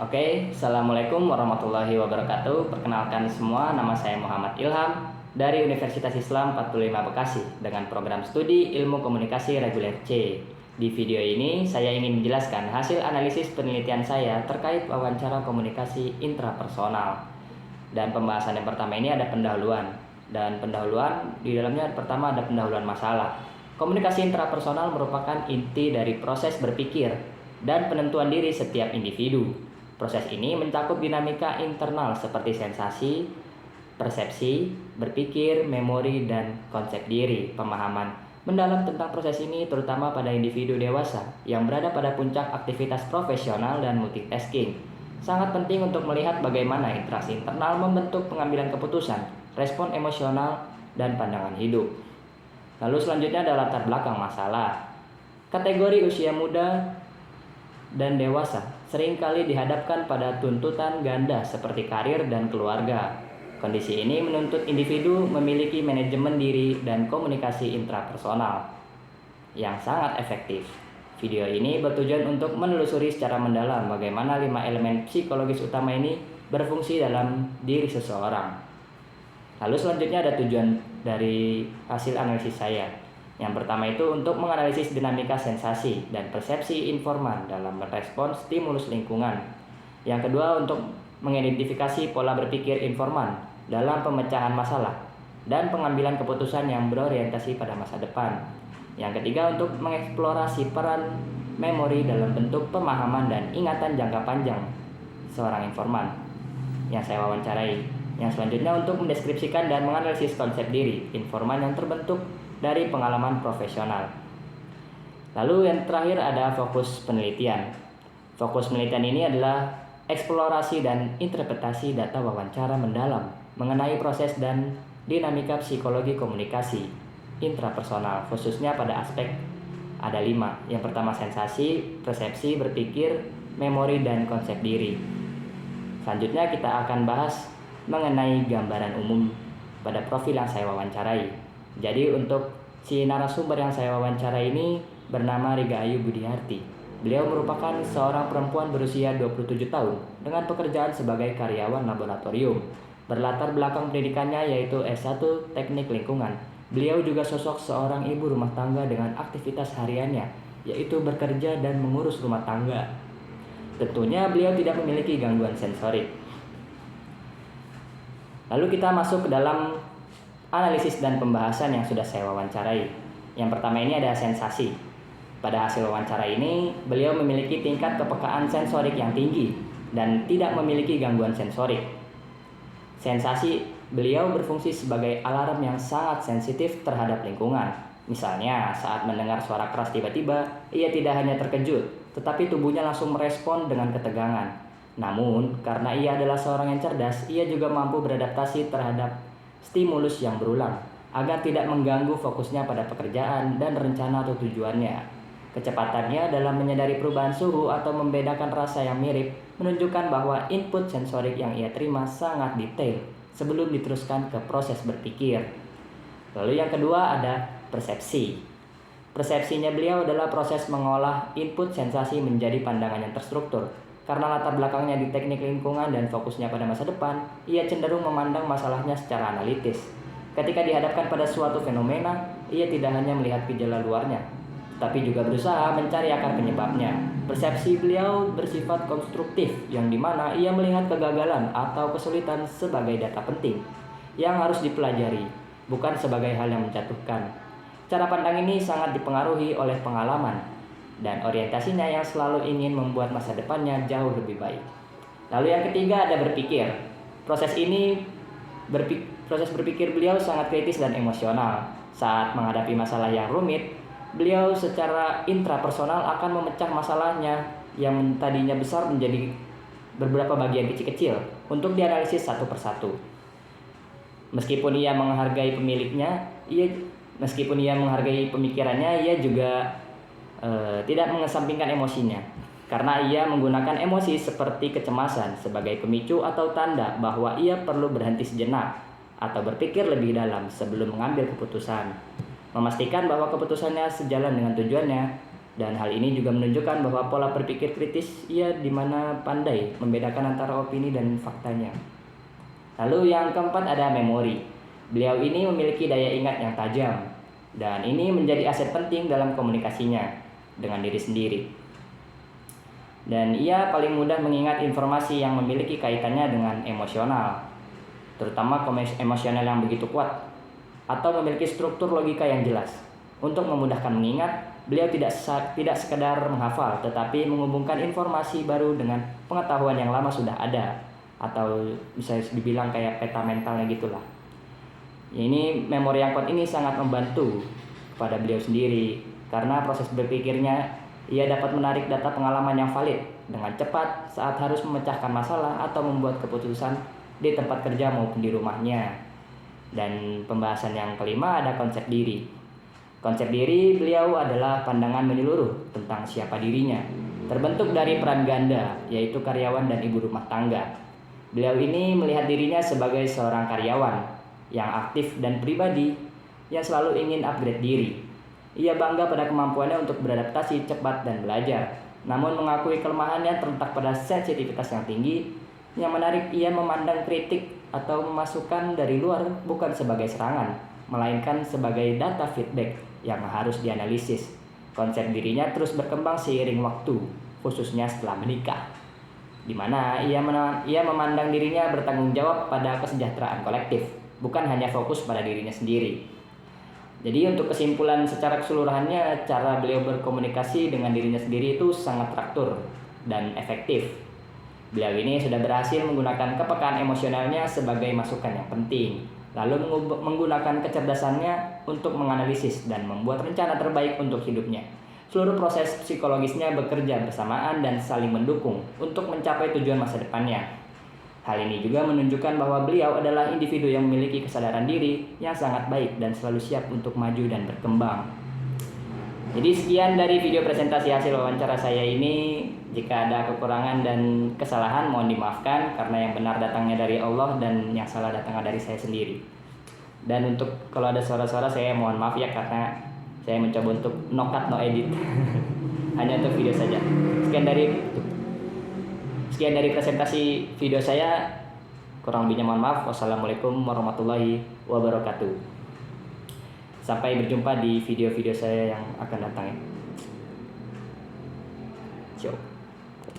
Oke, Assalamualaikum warahmatullahi wabarakatuh. Perkenalkan semua, nama saya Muhammad Ilham dari Universitas Islam 45 Bekasi dengan program studi Ilmu Komunikasi Reguler C. Di video ini, saya ingin menjelaskan hasil analisis penelitian saya terkait wawancara komunikasi intrapersonal. Dan pembahasan yang pertama ini ada pendahuluan. Dan pendahuluan di dalamnya pertama ada pendahuluan masalah. Komunikasi intrapersonal merupakan inti dari proses berpikir dan penentuan diri setiap individu. Proses ini mencakup dinamika internal seperti sensasi, persepsi, berpikir, memori, dan konsep diri. Pemahaman mendalam tentang proses ini terutama pada individu dewasa yang berada pada puncak aktivitas profesional dan multitasking. Sangat penting untuk melihat bagaimana interaksi internal membentuk pengambilan keputusan, respon emosional, dan pandangan hidup. Lalu selanjutnya ada latar belakang masalah. Kategori usia muda dan dewasa seringkali dihadapkan pada tuntutan ganda seperti karir dan keluarga. Kondisi ini menuntut individu memiliki manajemen diri dan komunikasi intrapersonal yang sangat efektif. Video ini bertujuan untuk menelusuri secara mendalam bagaimana 5 elemen psikologis utama ini berfungsi dalam diri seseorang. Lalu selanjutnya ada tujuan dari hasil analisis saya. Yang pertama itu untuk menganalisis dinamika sensasi dan persepsi informan dalam merespons stimulus lingkungan. Yang kedua untuk mengidentifikasi pola berpikir informan dalam pemecahan masalah dan pengambilan keputusan yang berorientasi pada masa depan. Yang ketiga untuk mengeksplorasi peran memori dalam bentuk pemahaman dan ingatan jangka panjang seorang informan yang saya wawancarai. Yang selanjutnya untuk mendeskripsikan dan menganalisis konsep diri informan yang terbentuk dari pengalaman profesional. Lalu yang terakhir ada fokus penelitian. Fokus penelitian ini adalah eksplorasi dan interpretasi data wawancara mendalam mengenai proses dan dinamika psikologi komunikasi intrapersonal, khususnya pada aspek ada 5. Yang pertama sensasi, persepsi, berpikir, memori, dan konsep diri. Selanjutnya kita akan bahas mengenai gambaran umum pada profil yang saya wawancarai. Jadi untuk si narasumber yang saya wawancara ini bernama Riga Ayu Budiarti. Beliau merupakan seorang perempuan berusia 27 tahun dengan pekerjaan sebagai karyawan laboratorium. Berlatar belakang pendidikannya yaitu S1 Teknik Lingkungan. Beliau juga sosok seorang ibu rumah tangga dengan aktivitas hariannya, yaitu bekerja dan mengurus rumah tangga. Tentunya beliau tidak memiliki gangguan sensorik. Lalu kita masuk ke dalam analisis dan pembahasan yang sudah saya wawancarai. Yang pertama ini ada sensasi. Pada hasil wawancara ini, beliau memiliki tingkat kepekaan sensorik yang tinggi dan tidak memiliki gangguan sensorik. Sensasi beliau berfungsi sebagai alarm yang sangat sensitif terhadap lingkungan. Misalnya, saat mendengar suara keras tiba-tiba, ia tidak hanya terkejut, tetapi tubuhnya langsung merespon dengan ketegangan. Namun, karena ia adalah seorang yang cerdas, ia juga mampu beradaptasi terhadap stimulus yang berulang agar tidak mengganggu fokusnya pada pekerjaan dan rencana atau tujuannya. Kecepatannya dalam menyadari perubahan suhu atau membedakan rasa yang mirip menunjukkan bahwa input sensorik yang ia terima sangat detail sebelum diteruskan ke proses berpikir. Lalu yang kedua ada persepsi. Persepsinya beliau adalah proses mengolah input sensasi menjadi pandangan yang terstruktur. Karena latar belakangnya di teknik lingkungan dan fokusnya pada masa depan, ia cenderung memandang masalahnya secara analitis. Ketika dihadapkan pada suatu fenomena, ia tidak hanya melihat gejala luarnya, tapi juga berusaha mencari akar penyebabnya. Persepsi beliau bersifat konstruktif, yang dimana ia melihat kegagalan atau kesulitan sebagai data penting yang harus dipelajari, bukan sebagai hal yang menjatuhkan. Cara pandang ini sangat dipengaruhi oleh pengalaman dan orientasinya yang selalu ingin membuat masa depannya jauh lebih baik. Lalu yang ketiga ada berpikir. Proses berpikir beliau sangat kritis dan emosional. Saat menghadapi masalah yang rumit, beliau secara intrapersonal akan memecah masalahnya yang tadinya besar menjadi beberapa bagian kecil-kecil untuk dianalisis satu persatu. Meskipun ia menghargai pemikirannya, ia juga tidak mengesampingkan emosinya, karena ia menggunakan emosi seperti kecemasan sebagai pemicu atau tanda bahwa ia perlu berhenti sejenak atau berpikir lebih dalam sebelum mengambil keputusan. Memastikan bahwa keputusannya sejalan dengan tujuannya, Dan hal ini juga menunjukkan bahwa pola berpikir kritis ia di mana pandai membedakan antara opini dan faktanya. Lalu yang keempat ada memori. Beliau ini memiliki daya ingat yang tajam dan ini menjadi aset penting dalam komunikasinya dengan diri sendiri. Dan ia paling mudah mengingat informasi yang memiliki kaitannya dengan emosional, terutama emosional yang begitu kuat atau memiliki struktur logika yang jelas. Untuk memudahkan mengingat, beliau tidak sekedar menghafal, tetapi menghubungkan informasi baru dengan pengetahuan yang lama sudah ada, atau bisa dibilang kayak peta mentalnya gitulah. Ini memori yang kuat ini sangat membantu pada beliau sendiri karena proses berpikirnya ia dapat menarik data pengalaman yang valid dengan cepat saat harus memecahkan masalah atau membuat keputusan di tempat kerja maupun di rumahnya. Dan pembahasan yang kelima ada konsep diri. Konsep diri beliau adalah pandangan menyeluruh tentang siapa dirinya, terbentuk dari peran ganda, yaitu karyawan dan ibu rumah tangga. Beliau ini melihat dirinya sebagai seorang karyawan yang aktif dan pribadi yang selalu ingin upgrade diri. Ia bangga pada kemampuannya untuk beradaptasi cepat dan belajar, namun mengakui kelemahannya terletak pada sensitivitas yang tinggi. Yang menarik, ia memandang kritik atau masukan dari luar bukan sebagai serangan, melainkan sebagai data feedback yang harus dianalisis. Konsep dirinya terus berkembang seiring waktu, khususnya setelah menikah, di mana ia memandang dirinya bertanggung jawab pada kesejahteraan kolektif, bukan hanya fokus pada dirinya sendiri. Jadi untuk kesimpulan secara keseluruhannya, cara beliau berkomunikasi dengan dirinya sendiri itu sangat teratur dan efektif. Beliau ini sudah berhasil menggunakan kepekaan emosionalnya sebagai masukan yang penting, lalu menggunakan kecerdasannya untuk menganalisis dan membuat rencana terbaik untuk hidupnya. Seluruh proses psikologisnya bekerja bersamaan dan saling mendukung untuk mencapai tujuan masa depannya. Hal ini juga menunjukkan bahwa beliau adalah individu yang memiliki kesadaran diri yang sangat baik dan selalu siap untuk maju dan berkembang. Jadi sekian dari video presentasi hasil wawancara saya ini. Jika ada kekurangan dan kesalahan mohon dimaafkan, karena yang benar datangnya dari Allah dan yang salah datangnya dari saya sendiri. Dan untuk kalau ada suara-suara saya mohon maaf ya, karena saya mencoba untuk no cut no edit hanya untuk video saja. Sekian dari presentasi video saya, kurang lebihnya mohon maaf. Wassalamualaikum warahmatullahi wabarakatuh. Sampai berjumpa di video-video saya yang akan datang. Ciao.